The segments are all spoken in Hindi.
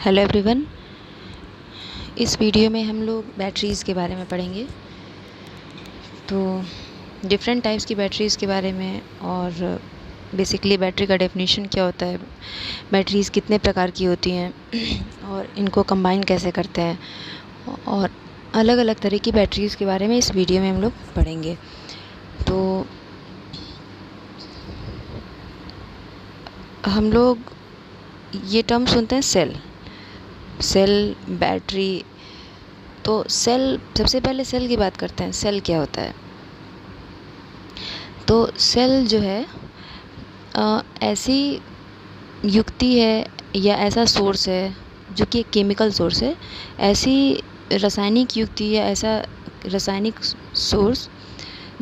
Hello everyone. इस वीडियो में हम लोग बैटरीज़ के बारे में पढ़ेंगे। तो डिफरेंट टाइप्स की बैटरीज़ के बारे में और बेसिकली बैटरी का डेफिनेशन क्या होता है, बैटरीज़ कितने प्रकार की होती हैं और इनको कंबाइन कैसे करते हैं और अलग अलग तरह की बैटरीज़ के बारे में इस वीडियो में हम लोग पढ़ेंगे। तो हम लोग ये टर्म सुनते हैं सेल बैटरी। तो सेल, सबसे पहले सेल की बात करते हैं। सेल क्या होता है? तो सेल जो है ऐसी युक्ति है या ऐसा सोर्स है जो कि एक केमिकल सोर्स है, ऐसी रासायनिक युक्ति या ऐसा रासायनिक सोर्स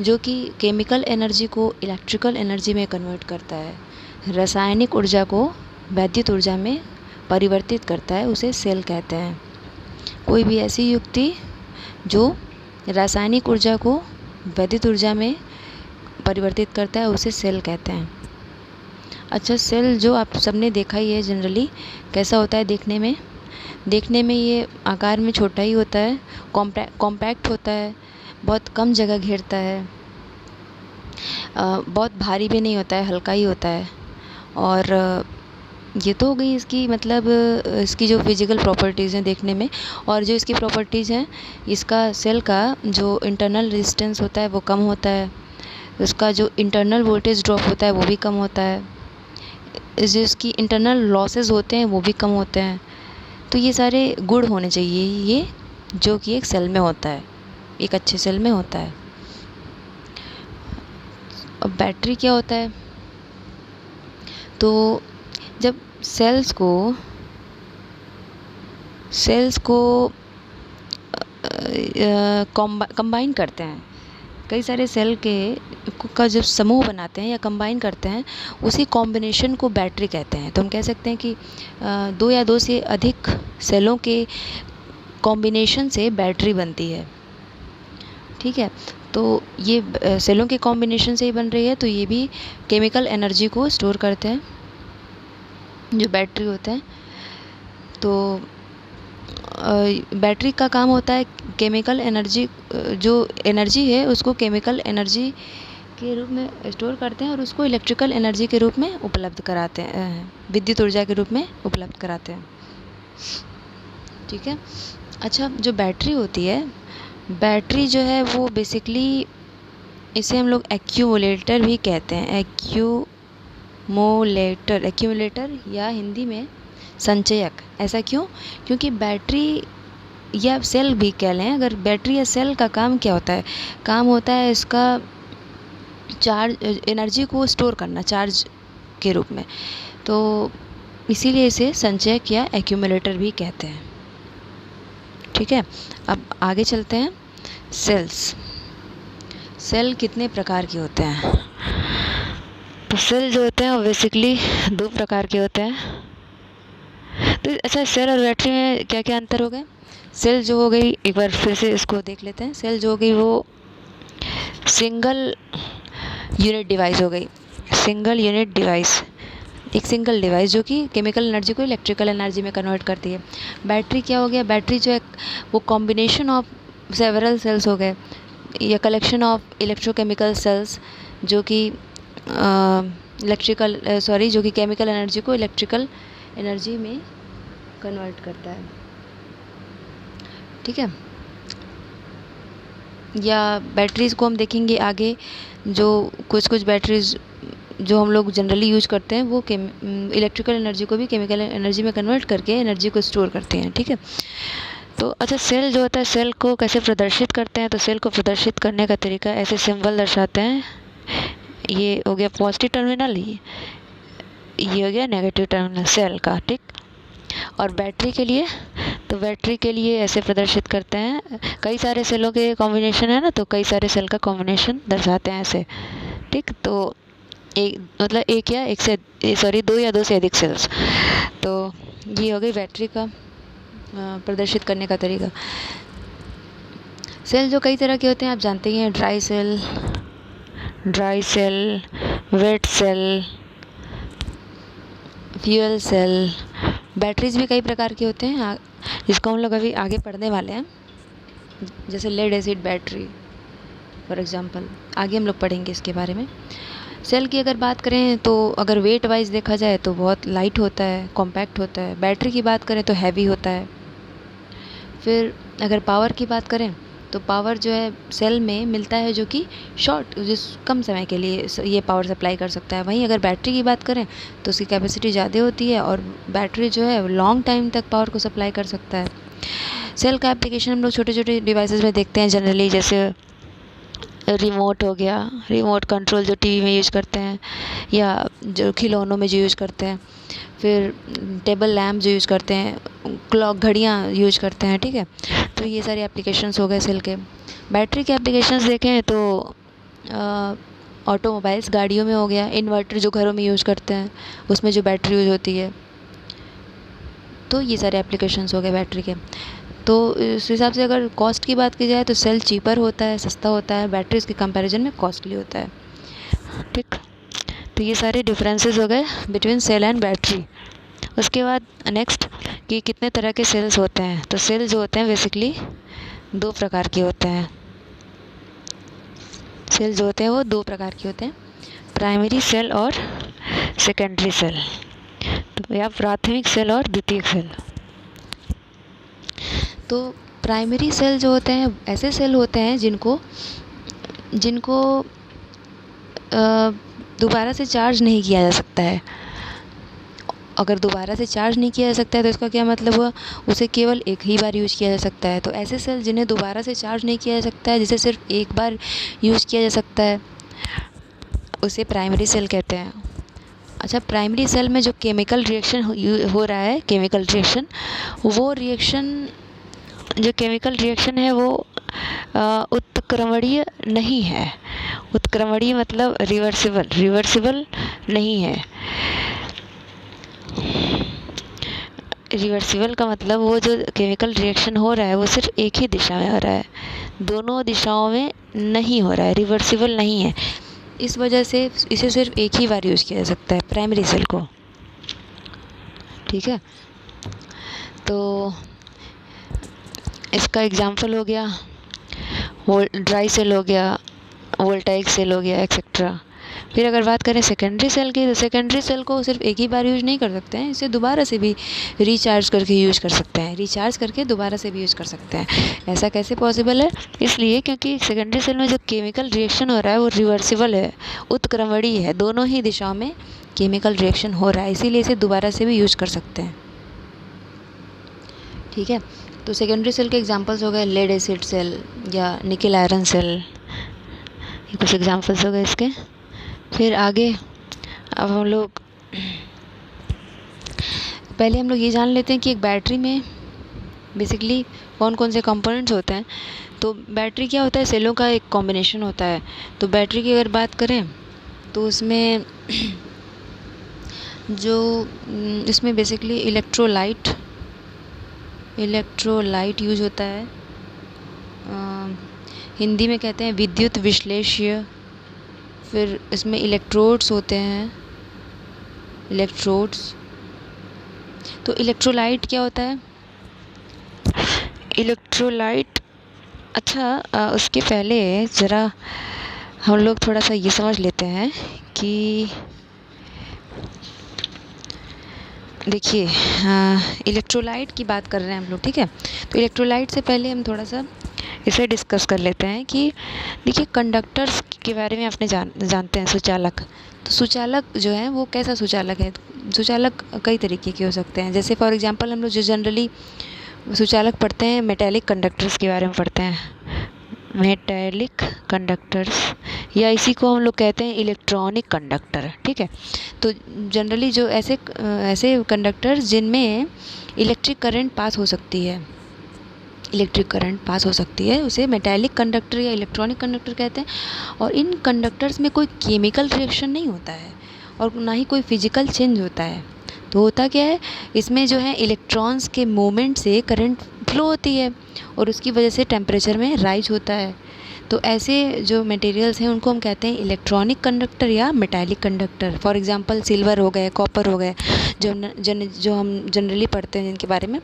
जो कि केमिकल एनर्जी को इलेक्ट्रिकल एनर्जी में कन्वर्ट करता है, रासायनिक ऊर्जा को वैद्युत ऊर्जा में परिवर्तित करता है, उसे सेल कहते हैं। कोई भी ऐसी युक्ति जो रासायनिक ऊर्जा को वैद्युत ऊर्जा में परिवर्तित करता है उसे सेल कहते हैं। अच्छा, सेल जो आप सबने देखा ही है जनरली, कैसा होता है देखने में ये आकार में छोटा ही होता है, कॉम्पैक्ट होता है, बहुत कम जगह घेरता है, बहुत भारी भी नहीं होता है, हल्का ही होता है। और ये तो हो गई इसकी मतलब इसकी जो फिजिकल प्रॉपर्टीज़ हैं देखने में। और जो इसकी प्रॉपर्टीज़ हैं, इसका सेल का जो इंटरनल रेजिस्टेंस होता है वो कम होता है, उसका जो इंटरनल वोल्टेज ड्रॉप होता है वो भी कम होता है, जो इसकी इंटरनल लॉसेस होते हैं वो भी कम होते हैं। तो ये सारे गुण होने चाहिए ये जो कि एक सेल में होता है, एक अच्छे सेल में होता है। अब बैटरी क्या होता है? तो जब सेल्स को कंबाइन करते हैं, कई सारे सेल का जब समूह बनाते हैं या कंबाइन करते हैं, उसी कॉम्बिनेशन को बैटरी कहते हैं। तो हम कह सकते हैं कि दो या दो से अधिक सेलों के कॉम्बिनेशन से बैटरी बनती है। ठीक है, तो ये सेलों के कॉम्बिनेशन से ही बन रही है, तो ये भी केमिकल एनर्जी को स्टोर करते हैं जो बैटरी होते हैं। तो बैटरी का काम होता है केमिकल एनर्जी, जो एनर्जी है उसको केमिकल एनर्जी के रूप में स्टोर करते हैं और उसको इलेक्ट्रिकल एनर्जी के रूप में उपलब्ध कराते हैं, विद्युत ऊर्जा के रूप में उपलब्ध कराते हैं। ठीक है। अच्छा, जो बैटरी होती है, बैटरी जो है वो बेसिकली इसे हम लोग एक्यूमुलेटर भी कहते हैं। एक्यूमुलेटर या हिंदी में संचयक। ऐसा क्यों? क्योंकि बैटरी या सेल भी कह लें, अगर बैटरी या सेल का काम क्या होता है, काम होता है इसका चार्ज, एनर्जी को स्टोर करना चार्ज के रूप में। तो इसीलिए इसे संचयक या एक्यूमुलेटर भी कहते हैं। ठीक है, अब आगे चलते हैं। सेल कितने प्रकार के होते हैं? तो सेल जो होते हैं वो बेसिकली दो प्रकार के होते हैं। तो अच्छा, सेल और बैटरी में क्या क्या अंतर हो गए? सेल जो हो गई, एक बार फिर से इसको देख लेते हैं। सेल जो हो गई वो सिंगल यूनिट डिवाइस हो गई। सिंगल यूनिट डिवाइस, एक सिंगल डिवाइस जो कि केमिकल एनर्जी को इलेक्ट्रिकल एनर्जी में कन्वर्ट करती है। बैटरी क्या हो गया? बैटरी जो है वो कॉम्बिनेशन ऑफ सेवरल सेल्स हो गए या कलेक्शन ऑफ इलेक्ट्रोकेमिकल सेल्स जो कि जो कि केमिकल एनर्जी को इलेक्ट्रिकल एनर्जी में कन्वर्ट करता है। ठीक है। या बैटरीज़ को हम देखेंगे आगे, जो कुछ बैटरीज़ जो हम लोग जनरली यूज करते हैं वो इलेक्ट्रिकल एनर्जी को भी केमिकल एनर्जी में कन्वर्ट करके एनर्जी को स्टोर करते हैं। ठीक है। तो अच्छा, सेल जो होता है, सेल को कैसे प्रदर्शित करते हैं? तो सेल को प्रदर्शित करने का तरीका ऐसे सिंबल दर्शाते हैं। ये हो गया पॉजिटिव टर्मिनल, ये हो गया नेगेटिव टर्मिनल सेल का। ठीक। और बैटरी के लिए, तो बैटरी के लिए ऐसे प्रदर्शित करते हैं, कई सारे सेलों के कॉम्बिनेशन है ना, तो कई सारे सेल का कॉम्बिनेशन दर्शाते हैं ऐसे। ठीक। तो एक मतलब दो या दो से अधिक सेल्स। तो ये हो गई बैटरी का प्रदर्शित करने का तरीका। सेल जो कई तरह के होते हैं आप जानते ही हैं, dry cell, wet cell, fuel cell, batteries भी कई प्रकार के होते हैं जिसको हम लोग अभी आगे पढ़ने वाले हैं, जैसे lead acid battery for example, आगे हम लोग पढ़ेंगे इसके बारे में। सेल की अगर बात करें तो अगर वेट वाइज देखा जाए तो बहुत लाइट होता है, कॉम्पैक्ट होता है। बैटरी की बात करें तो हैवी होता है। फिर अगर पावर की बात करें तो पावर जो है सेल में मिलता है जो कि जिस कम समय के लिए ये पावर सप्लाई कर सकता है। वहीं अगर बैटरी की बात करें तो उसकी कैपेसिटी ज़्यादा होती है और बैटरी जो है लॉन्ग टाइम तक पावर को सप्लाई कर सकता है। सेल का एप्लीकेशन हम लोग छोटे छोटे डिवाइसेस में देखते हैं जनरली, जैसे रिमोट हो गया, रिमोट कंट्रोल जो टीवी में यूज़ करते हैं या जो खिलौनों में जो यूज़ करते हैं। फिर टेबल लैम्प जो यूज़ करते हैं, क्लॉक घड़ियाँ यूज़ करते हैं, ठीक है। तो ये सारे एप्लीकेशंस हो गए सेल के। बैटरी के एप्लीकेशंस देखें तो ऑटोमोबाइल्स गाड़ियों में हो गया, इन्वर्टर जो घरों में यूज़ करते हैं उसमें जो बैटरी यूज़ होती है। तो ये सारे एप्लीकेशंस हो गए बैटरी के। तो इस हिसाब से अगर कॉस्ट की बात की जाए तो सेल चीपर होता है, सस्ता होता है, बैटरी इसके कंपैरिजन में कॉस्टली होता है, ठीक। तो ये सारे डिफरेंसेस हो गए बिटवीन सेल एंड बैटरी। उसके बाद नेक्स्ट कि कितने तरह के सेल्स होते हैं। तो सेल जो होते हैं बेसिकली 2 प्रकार के होते हैं। सेल जो होते हैं वो 2 प्रकार के होते हैं, प्राइमरी सेल और सेकेंडरी सेल, तो या प्राथमिक सेल और द्वितीयक सेल। तो प्राइमरी सेल जो होते हैं ऐसे सेल होते हैं जिनको दोबारा से चार्ज नहीं किया जा सकता है। अगर दोबारा से चार्ज नहीं किया जा सकता है तो इसका क्या मतलब हुआ, उसे केवल एक ही बार यूज़ किया जा सकता है। तो ऐसे सेल जिन्हें दोबारा से चार्ज नहीं किया जा सकता है, जिसे सिर्फ एक बार यूज़ किया जा सकता है, उसे प्राइमरी सेल कहते हैं। अच्छा, प्राइमरी सेल में जो केमिकल रिएक्शन हो रहा है, केमिकल रिएक्शन, वो केमिकल रिएक्शन है वो उत्क्रमणीय नहीं है। उत्क्रमणीय मतलब रिवर्सिबल नहीं है। रिवर्सिबल का मतलब वो जो केमिकल रिएक्शन हो रहा है वो सिर्फ एक ही दिशा में हो रहा है, दोनों दिशाओं में नहीं हो रहा है, रिवर्सिबल नहीं है। इस वजह से इसे सिर्फ एक ही बार यूज़ किया जा सकता है प्राइमरी सेल को, ठीक है। तो इसका एग्जांपल हो गया ड्राई सेल हो गया, वोल्टाइक सेल हो गया, एक्सेट्रा। फिर अगर बात करें सेकेंडरी सेल की, तो सेकेंडरी सेल को सिर्फ एक ही बार यूज़ नहीं कर सकते हैं, इसे दोबारा से भी रिचार्ज करके यूज़ कर सकते हैं, रिचार्ज करके दोबारा से भी यूज़ कर सकते हैं। ऐसा कैसे पॉसिबल है? इसलिए क्योंकि सेकेंडरी सेल में जो केमिकल रिएक्शन हो रहा है वो रिवर्सिबल है, उत्क्रमणीय है, दोनों ही दिशाओं में केमिकल रिएक्शन हो रहा है, इसीलिए इसे दोबारा से भी यूज़ कर सकते हैं, ठीक है। तो सेकेंडरी सेल के एग्जांपल्स हो गए लेड एसिड सेल या निकल आयरन सेल, ये कुछ एग्जांपल्स हो गए इसके। फिर आगे अब पहले हम लोग ये जान लेते हैं कि एक बैटरी में बेसिकली कौन कौन से कंपोनेंट्स होते हैं। तो बैटरी क्या होता है, सेलों का एक कॉम्बिनेशन होता है। तो बैटरी की अगर बात करें तो उसमें इसमें बेसिकली इलेक्ट्रोलाइट यूज होता है, हिंदी में कहते हैं विद्युत विश्लेष्य। फिर इसमें इलेक्ट्रोड्स होते हैं, तो इलेक्ट्रोलाइट क्या होता है? इलेक्ट्रोलाइट, अच्छा उसके पहले ज़रा हम लोग थोड़ा सा ये समझ लेते हैं कि देखिए इलेक्ट्रोलाइट की बात कर रहे हैं हम लोग, ठीक है। तो इलेक्ट्रोलाइट से पहले हम थोड़ा सा इसे डिस्कस कर लेते हैं कि देखिए कंडक्टर्स के बारे में आपने जानते हैं सुचालक। तो सुचालक जो है वो कैसा सुचालक है? सुचालक कई तरीके के हो सकते हैं। जैसे फॉर एग्जांपल हम लोग जो जनरली सुचालक पढ़ते हैं, मेटेलिक कंडक्टर्स के बारे में पढ़ते हैं, मेटेलिक कंडक्टर्स, या इसी को हम लोग कहते हैं इलेक्ट्रॉनिक कंडक्टर, ठीक है। तो जनरली जो ऐसे कंडक्टर्स जिनमें इलेक्ट्रिक करंट पास हो सकती है, उसे मेटेलिक कंडक्टर या इलेक्ट्रॉनिक कंडक्टर कहते हैं। और इन कंडक्टर्स में कोई केमिकल रिएक्शन नहीं होता है और ना ही कोई फिजिकल चेंज होता है। तो होता क्या है, इसमें जो है इलेक्ट्रॉन्स के मूवमेंट से करंट फ्लो होती है और उसकी वजह से टेम्परेचर में राइज होता है। तो ऐसे जो मटेरियल्स हैं उनको हम कहते हैं इलेक्ट्रॉनिक कंडक्टर या metallic conductor. For example silver हो गए, कॉपर हो गए, जो हम जनरली पढ़ते हैं जिनके बारे में।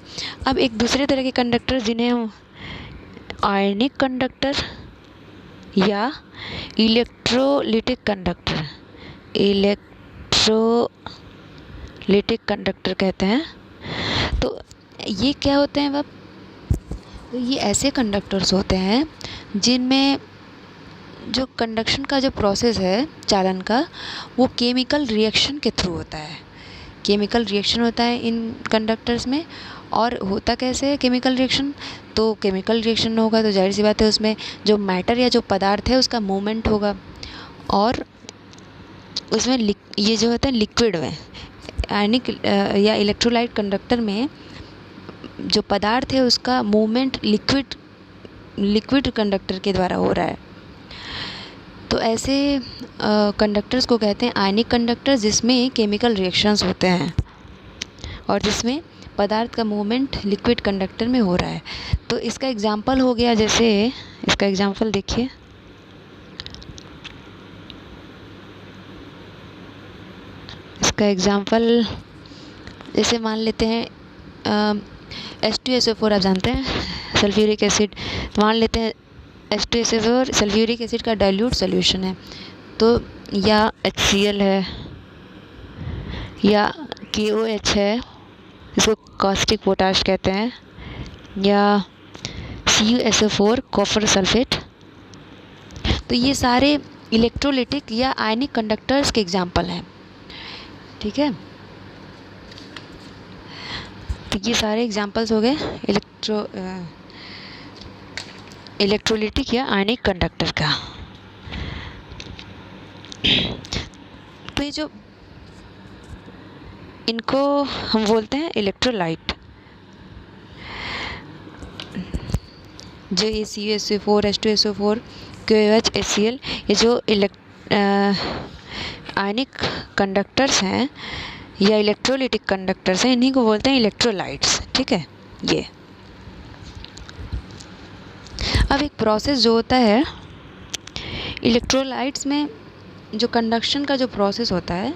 अब एक दूसरे तरह के कंडक्टर जिन्हें हम आयनिक कंडक्टर या इलेक्ट्रोलिटिक कंडक्टर कहते हैं। तो ये क्या होते हैं? तो ये ऐसे कंडक्टर्स होते हैं जिनमें जो कंडक्शन का जो प्रोसेस है चालन का, वो केमिकल रिएक्शन के थ्रू होता है। केमिकल रिएक्शन होता है इन कंडक्टर्स में। और होता कैसे है केमिकल रिएक्शन? तो केमिकल रिएक्शन होगा तो जाहिर सी बात है उसमें जो मैटर या जो पदार्थ है उसका मूवमेंट होगा, और उसमें ये जो होता है लिक्विड में, आयनिक या इलेक्ट्रोलाइट कंडक्टर में जो पदार्थ है उसका मूवमेंट लिक्विड कंडक्टर के द्वारा हो रहा है। तो ऐसे कंडक्टर्स को कहते हैं आयनिक कंडक्टर, जिसमें केमिकल रिएक्शंस होते हैं और जिसमें पदार्थ का मूवमेंट लिक्विड कंडक्टर में हो रहा है। तो इसका एग्जांपल हो गया, जैसे इसका एग्जांपल देखिए, इसका एग्जांपल जैसे मान लेते हैं H2SO4 आप जानते हैं, सल्फ्यूरिक एसिड। मान लेते हैं H2SO4 सल्फ्यूरिक एसिड का डाइल्यूट सॉल्यूशन है, तो या HCl है या KOH है, इसको कॉस्टिक पोटाश कहते हैं, या CuSO4 कॉपर सल्फेट। तो ये सारे इलेक्ट्रोलिटिक या आयनिक कंडक्टर्स के एग्जाम्पल हैं। ठीक है, तो ये सारे एग्जाम्पल्स हो गए इलेक्ट्रोलिटिक या आयनिक कंडक्टर का। तो ये जो इनको हम बोलते हैं इलेक्ट्रोलाइट। जो ये CuSO4 H2SO4 KOH HCl, ये जो आयनिक कंडक्टर्स हैं या इलेक्ट्रोलिटिक कंडक्टर्स हैं, इन्हीं को बोलते हैं इलेक्ट्रोलाइट्स। ठीक है, ये अब एक प्रोसेस जो होता है इलेक्ट्रोलाइट्स में, जो कंडक्शन का जो प्रोसेस होता है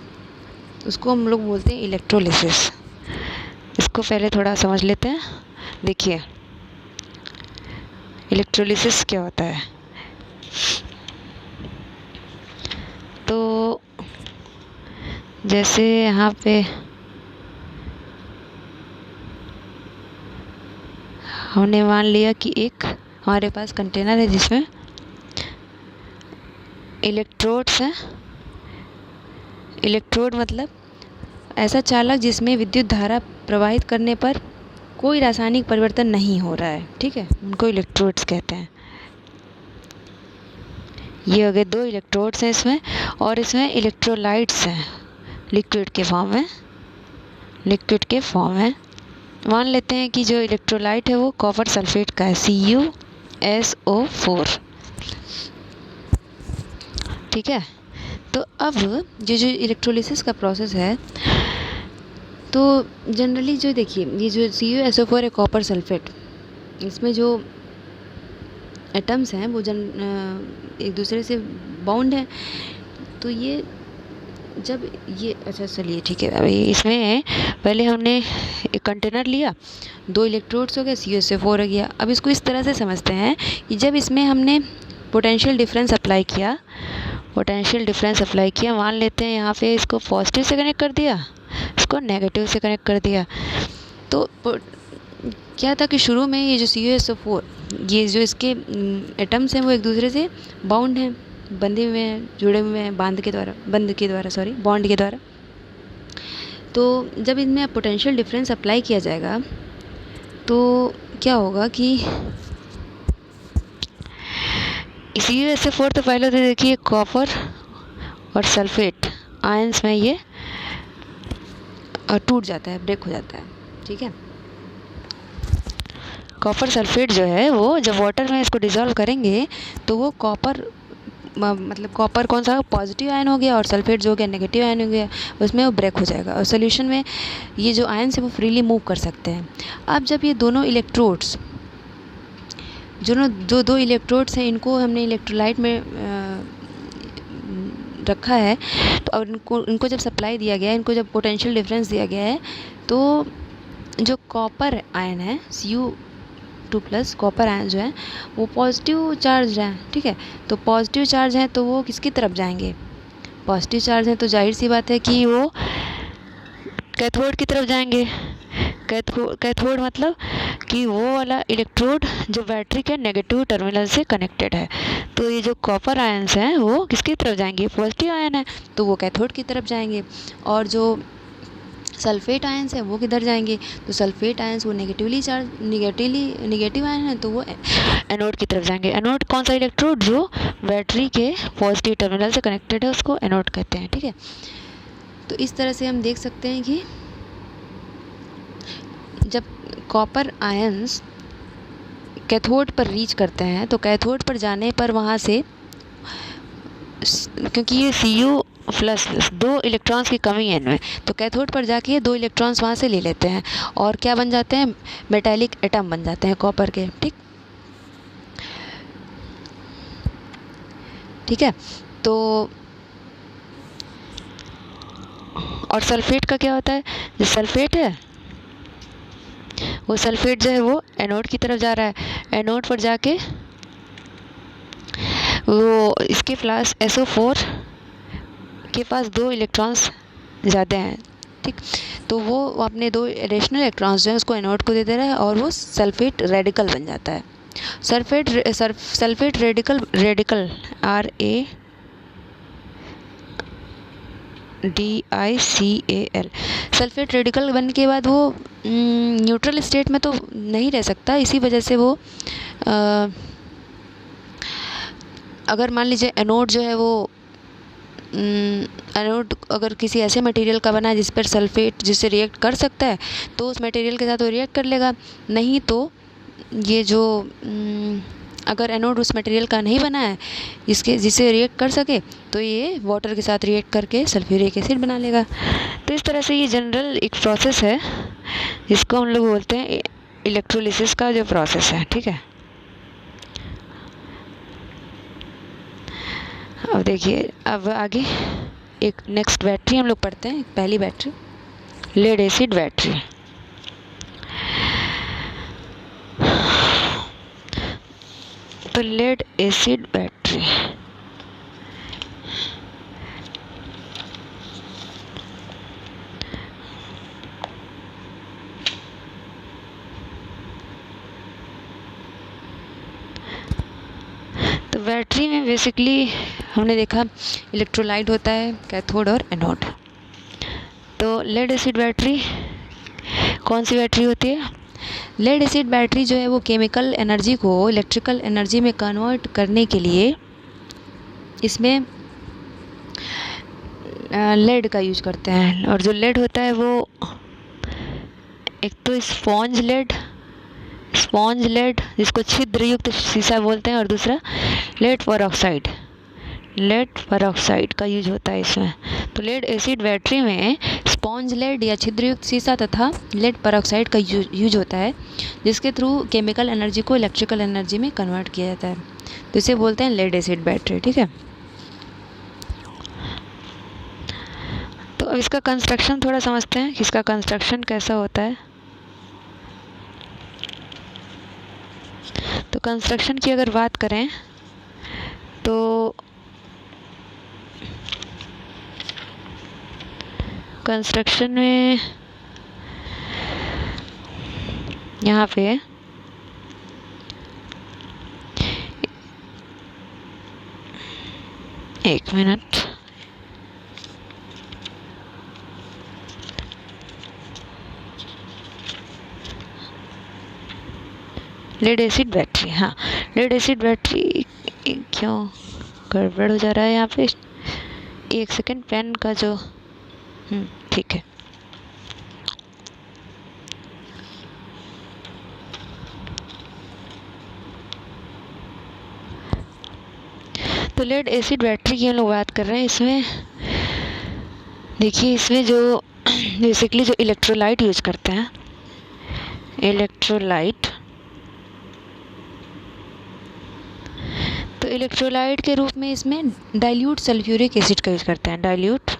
उसको हम लोग बोलते हैं इलेक्ट्रोलिसिस। इसको पहले थोड़ा समझ लेते हैं। देखिए इलेक्ट्रोलिसिस क्या होता है। तो जैसे यहाँ पे हमने मान लिया कि एक हमारे पास कंटेनर है जिसमें इलेक्ट्रोड्स हैं। इलेक्ट्रोड मतलब ऐसा चालक जिसमें विद्युत धारा प्रवाहित करने पर कोई रासायनिक परिवर्तन नहीं हो रहा है। ठीक है, उनको इलेक्ट्रोड्स कहते हैं। ये हो गए दो इलेक्ट्रोड्स हैं इसमें, और इसमें इलेक्ट्रोलाइट्स हैं लिक्विड के फॉर्म में। मान लेते हैं कि जो इलेक्ट्रोलाइट है वो कॉपर सल्फेट का है, CuSO4। ठीक है, तो अब जो इलेक्ट्रोलिसिस का प्रोसेस है, तो जनरली जो देखिए ये जो CuSO4 है कॉपर सल्फेट, इसमें जो एटम्स हैं वो एक दूसरे से बाउंड हैं। तो ये जब ये अच्छा चलिए ठीक है, अभी इसमें पहले हमने एक कंटेनर लिया, दो इलेक्ट्रोड्स हो गए, CuSO4 हो गया। अब इसको इस तरह से समझते हैं कि जब इसमें हमने पोटेंशियल डिफरेंस अप्लाई किया, मान लेते हैं यहाँ पे इसको पॉजिटिव से कनेक्ट कर दिया, इसको नेगेटिव से कनेक्ट कर दिया। तो क्या था कि शुरू में ये जो CuSO4, ये जो इसके एटम्स हैं वो एक दूसरे से बाउंड हैं, बंधे हुए हैं, जुड़े हुए हैं बॉन्ड के द्वारा। तो जब इनमें पोटेंशियल डिफरेंस अप्लाई किया जाएगा तो क्या होगा कि CuSO4 तो पहले तो देखिए कॉपर और सल्फेट आयंस में ये टूट जाता है, ब्रेक हो जाता है। ठीक है, कॉपर सल्फेट जो है वो जब वाटर में इसको डिज़ोल्व करेंगे तो वो कॉपर कौन सा पॉजिटिव आयन हो गया और सल्फेट जो हो गया नेगेटिव आयन हो गया, उसमें वो ब्रेक हो जाएगा और सोल्यूशन में ये जो आयन्स है वो फ्रीली मूव कर सकते हैं। अब जब ये दोनों इलेक्ट्रोड्स जो दो इलेक्ट्रोड्स हैं इनको हमने इलेक्ट्रोलाइट में रखा है, तो और इनको जब सप्लाई दिया गया है, इनको जब पोटेंशियल डिफरेंस दिया गया है, तो जो कॉपर आयन है Cu2+ कॉपर आयन जो है वो पॉजिटिव चार्ज है, ठीक है। तो पॉजिटिव चार्ज है तो वो किसकी तरफ जाएंगे, पॉजिटिव चार्ज है तो जाहिर सी बात है कि वो कैथोड की तरफ जाएंगे। कैथोड मतलब कि वो वाला इलेक्ट्रोड जो बैटरी के नेगेटिव टर्मिनल से कनेक्टेड है। तो ये जो कॉपर आयंस हैं वो किसकी तरफ जाएंगे, पॉजिटिव आयन है तो वो कैथोड की तरफ जाएंगे। और जो सल्फेट आयंस है वो किधर जाएंगे, तो सल्फेट आयंस वो नेगेटिव आयन है तो वो एनोड की तरफ जाएंगे। एनोड कौन सा इलेक्ट्रोड, जो बैटरी के पॉजिटिव टर्मिनल से कनेक्टेड है उसको एनोड कहते हैं, ठीक है। तो इस तरह से हम देख सकते हैं कि जब कॉपर आयंस कैथोड पर रीच करते हैं तो कैथोड पर जाने पर वहाँ से, क्योंकि ये Cu+ 2 इलेक्ट्रॉन्स की कमी है इनमें, तो कैथोड पर जाके 2 इलेक्ट्रॉन्स वहाँ से ले लेते हैं और क्या बन जाते हैं, मेटालिक एटम बन जाते हैं कॉपर के, ठीक है। तो और सल्फेट का क्या होता है, जो सल्फेट है वो सल्फेट जो है वो एनोड की तरफ जा रहा है। एनोड पर जाके वो इसके प्लस SO4 के पास 2 इलेक्ट्रॉन्स ज़्यादा हैं, ठीक। तो वो अपने 2 एडिशनल इलेक्ट्रॉन्स जो हैं उसको एनोड को दे दे रहा है और वो सल्फेट रेडिकल बन जाता है। Sulphate radical RADICAL sulphate radical बनने के बाद वो न्यूट्रल स्टेट में तो नहीं रह सकता। इसी वजह से वो अगर मान लीजिए एनोड जो है वो एनोड अगर किसी ऐसे मटेरियल का बना है जिस पर सल्फेट जिससे रिएक्ट कर सकता है तो उस मटेरियल के साथ वो रिएक्ट कर लेगा। नहीं तो ये जो अगर एनोड उस मटेरियल का नहीं बना है जिससे रिएक्ट कर सके तो ये वाटर के साथ रिएक्ट करके सल्फ्यूरिक एसिड बना लेगा। तो इस तरह से ये जनरल एक प्रोसेस है जिसको हम लोग बोलते हैं इलेक्ट्रोलिसिस का जो प्रोसेस है, ठीक है। अब देखिए, अब आगे एक नेक्स्ट बैटरी हम लोग पढ़ते हैं। पहली बैटरी लेड एसिड बैटरी। तो लेड एसिड बैटरी तो बैटरी में बेसिकली हमने देखा इलेक्ट्रोलाइट होता है, कैथोड और एनोड। तो लेड एसिड बैटरी कौन सी बैटरी होती है? लेड एसिड बैटरी जो है वो केमिकल एनर्जी को इलेक्ट्रिकल एनर्जी में कन्वर्ट करने के लिए इसमें लेड का यूज करते हैं। और जो लेड होता है वो एक तो स्पॉन्ज लेड जिसको छिद्रयुक्त शीशा बोलते हैं, और दूसरा लेड पेरोक्साइड का यूज होता है इसमें। तो लेड एसिड बैटरी में स्पॉन्ज लेड या छिद्रयुक्त शीशा तथा लेड पेरोक्साइड का यूज होता है, जिसके थ्रू केमिकल एनर्जी को इलेक्ट्रिकल एनर्जी में कन्वर्ट किया जाता है। तो इसे बोलते हैं लेड एसिड बैटरी, ठीक है। तो अब इसका कंस्ट्रक्शन थोड़ा समझते हैं कि इसका कंस्ट्रक्शन कैसा होता है। तो कंस्ट्रक्शन की अगर बात करें तो कंस्ट्रक्शन में यहाँ पे एक मिनट, लेड एसिड बैटरी, हाँ लेड एसिड बैटरी क्यों गड़बड़ हो जा रहा है यहाँ पे, एक सेकंड, पेन का जो ठीक है। तो लेड एसिड बैटरी की हम लोग बात कर रहे हैं। इसमें देखिए, इसमें जो बेसिकली जो इलेक्ट्रोलाइट यूज करते हैं, इलेक्ट्रोलाइट इलेक्ट्रोलाइट के रूप में इसमें डाइल्यूट सल्फ्यूरिक एसिड का यूज़ करते हैं, डाइल्यूट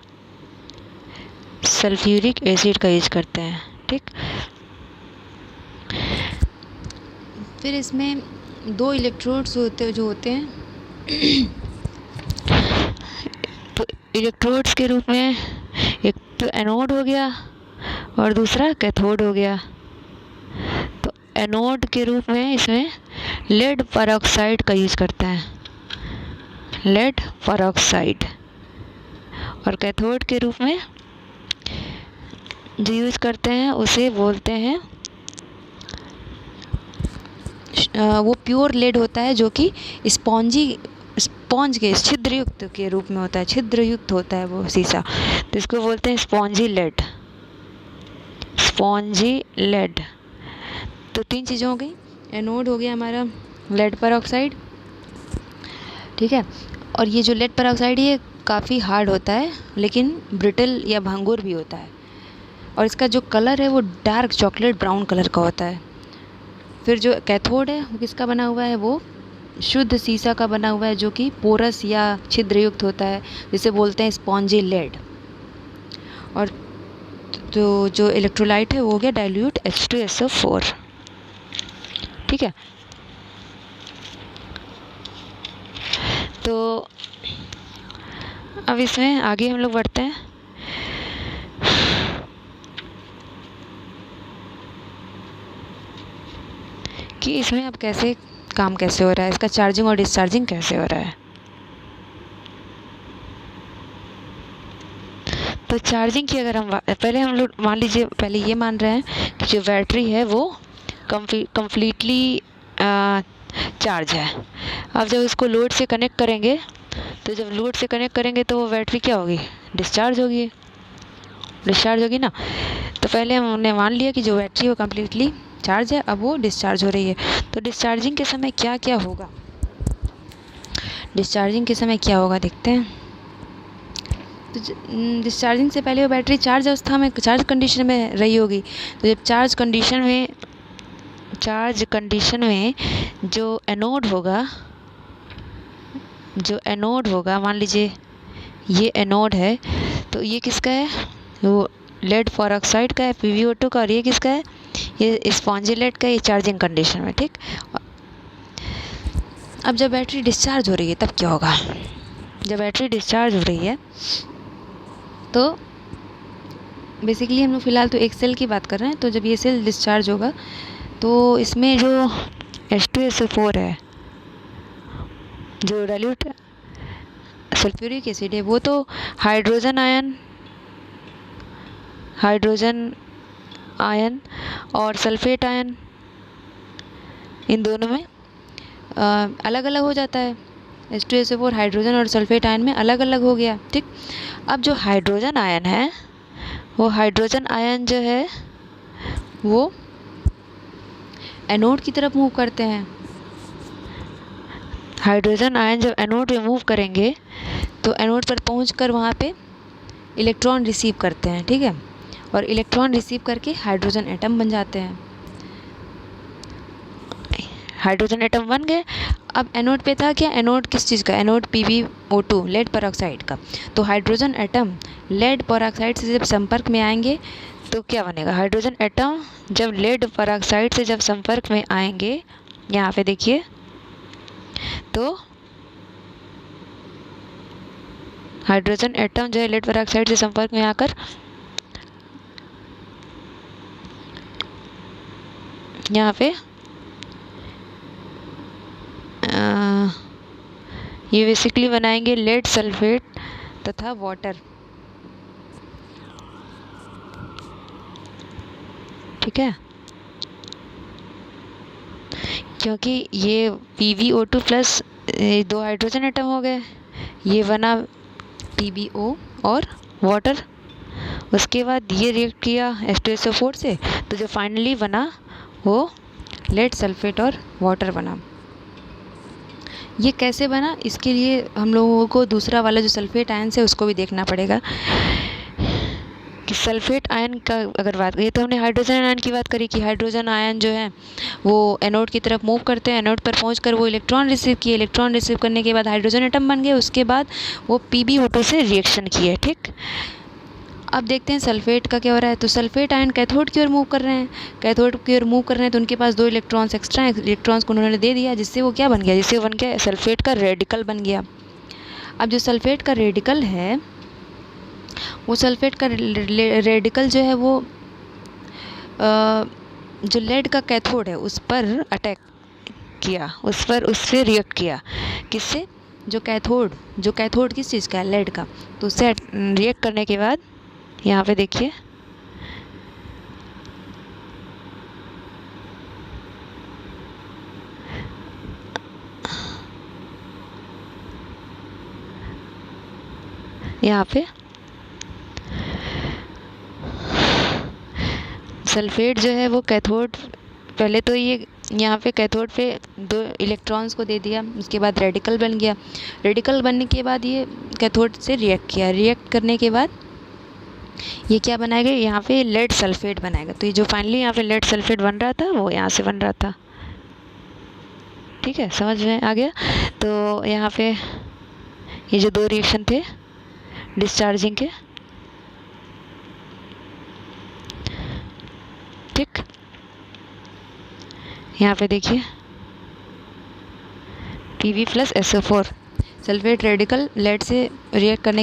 सल्फ्यूरिक एसिड का यूज़ करते हैं। ठीक, फिर इसमें 2 इलेक्ट्रोड्स होते हैं तो इलेक्ट्रोड्स के रूप में एक तो एनोड हो गया और दूसरा कैथोड हो गया। तो एनोड के रूप में इसमें लेड पेरोक्साइड का यूज़ करते हैं, लेड पेरोक्साइड। और कैथोड के रूप में जो यूज़ करते हैं उसे बोलते हैं वो प्योर लेड होता है जो कि स्पॉन्ज के छिद्रयुक्त के रूप में होता है, छिद्रयुक्त होता है वो शीशा, तो इसको बोलते हैं स्पॉन्जी लेड, स्पॉन्जी लेड। तो 3 चीज़ें हो गई, एनोड हो गया हमारा लेड पेरोक्साइड, ठीक है। और ये जो लेड पेरोक्साइड ये काफ़ी हार्ड होता है लेकिन ब्रिटल या भंगुर भी होता है, और इसका जो कलर है वो डार्क चॉकलेट ब्राउन कलर का होता है। फिर जो कैथोड है वो किसका बना हुआ है, वो शुद्ध सीसा का बना हुआ है जो कि पोरस या छिद्रयुक्त होता है, जिसे बोलते हैं स्पॉन्जी लेड। और तो जो इलेक्ट्रोलाइट है वो हो गया डाइल्यूट H2SO4, ठीक है। तो अब इसमें आगे हम लोग बढ़ते हैं। कि इसमें अब काम कैसे हो रहा है, इसका चार्जिंग और डिस्चार्जिंग कैसे हो रहा है। तो चार्जिंग की अगर हम पहले हम लोग मान लीजिए पहले ये मान रहे हैं कि जो बैटरी है वो कम्प्लीटली चार्ज है। अब जब इसको लोड से कनेक्ट करेंगे तो जब लोड से कनेक्ट करेंगे तो वो बैटरी क्या होगी, डिस्चार्ज होगी ना। तो पहले हमने मान लिया कि जो बैटरी वो कम्प्लीटली चार्ज है, अब वो डिस्चार्ज हो रही है। तो डिस्चार्जिंग के समय क्या क्या होगा, डिस्चार्जिंग के समय क्या होगा देखते हैं। तो डिस्चार्जिंग से पहले वो बैटरी चार्ज अवस्था में, चार्ज कंडीशन में रही होगी। तो जब चार्ज कंडीशन में जो एनोड होगा, मान लीजिए ये एनोड है, तो ये किसका है, वो लेड पेरोक्साइड का है, PbO2 का। और ये किसका है, ये स्पॉन्जी लेड का, ये चार्जिंग कंडीशन में, ठीक। अब जब बैटरी डिस्चार्ज हो रही है तब क्या होगा, जब बैटरी डिस्चार्ज हो रही है तो बेसिकली हम लोग फ़िलहाल तो एक सेल की बात कर रहे हैं। तो जब ये सेल डिस्चार्ज होगा तो इसमें जो H2SO4 है, जो डाइल्यूट सल्फ्यूरिक एसिड है, वो तो हाइड्रोजन आयन और सल्फेट आयन, इन दोनों में अलग अलग हो जाता है। H2SO4 हाइड्रोजन और सल्फेट आयन में अलग अलग हो गया, ठीक। अब जो हाइड्रोजन आयन है, वो हाइड्रोजन आयन जो है वो एनोड की तरफ मूव करते हैं। हाइड्रोजन आयन जब एनोड पे मूव करेंगे तो एनोड पर पहुंचकर वहाँ पे इलेक्ट्रॉन रिसीव करते हैं, ठीक है। और इलेक्ट्रॉन रिसीव करके हाइड्रोजन एटम बन जाते हैं, हाइड्रोजन एटम बन गए। अब एनोड पे था क्या, एनोड किस चीज़ का, एनोड PbO2 लेड पेरोक्साइड का। तो हाइड्रोजन एटम लेड पेरोक्साइड से जब संपर्क में आएंगे तो क्या बनेगा, हाइड्रोजन एटम जब लेड पेरोक्साइड से जब संपर्क में आएंगे, यहाँ पे देखिए, तो हाइड्रोजन एटम जो है लेड पेरोक्साइड से संपर्क में आकर यहाँ पे ये बेसिकली बनाएंगे लेड सल्फेट तथा वाटर, ठीक है। क्योंकि ये PbO2 प्लस 2 हाइड्रोजन एटम हो गए, ये बना PbO और वाटर। उसके बाद ये रिएक्ट किया H2SO4 से, तो जो फाइनली बना वो लेड सल्फेट और वाटर बना। ये कैसे बना, इसके लिए हम लोगों को दूसरा वाला जो सल्फेट आयन है उसको भी देखना पड़ेगा। कि सल्फेट आयन का अगर बात करें, तो हमने हाइड्रोजन आयन की बात करी कि हाइड्रोजन आयन जो है वो एनोड की तरफ मूव करते हैं। एनोड पर पहुंचकर वो इलेक्ट्रॉन रिसीव किए, इलेक्ट्रॉन रिसीव करने के बाद हाइड्रोजन एटम बन गए, उसके बाद वो PbO2 से रिएक्शन किए। ठीक, अब देखते हैं सल्फेट का क्या हो रहा है। तो सल्फेट आयन कैथोड की ओर मूव कर रहे हैं, कैथोड की ओर मूव कर रहे हैं, तो उनके पास 2 इलेक्ट्रॉन्स एक्स्ट्रा इलेक्ट्रॉन्स को उन्होंने दे दिया, जिससे वो क्या बन गया, जिससे वो बन गया सल्फेट का रेडिकल बन गया। अब जो सल्फेट का रेडिकल है, वो सल्फेट का रेडिकल जो है वो जो लेड का कैथोड है उस पर अटैक किया, उससे रिएक्ट किया। किससे? जो कैथोड किस चीज़ का है, लेड का। तो उससे रिएक्ट करने के बाद यहाँ पे देखिए, यहाँ पे सल्फेट जो है वो कैथोड, पहले तो ये यहाँ पे कैथोड पे 2 इलेक्ट्रॉन्स को दे दिया, उसके बाद रेडिकल बन गया। रेडिकल बनने के बाद ये कैथोड से रिएक्ट किया, रिएक्ट करने के बाद ये क्या बनाएगा, यहाँ पे लेड सल्फेट बनाएगा। तो ये जो फाइनली यहाँ पे लेड सल्फेट बन रहा था वो यहाँ से बन रहा था। ठीक है, समझ में आ गया। तो यहाँ पे ये जो 2 रिएक्शन थे डिस्चार्जिंग के, ठीक, यहाँ पे देखिए Pb + SO4 sulphate radical lead से रिएक्ट करने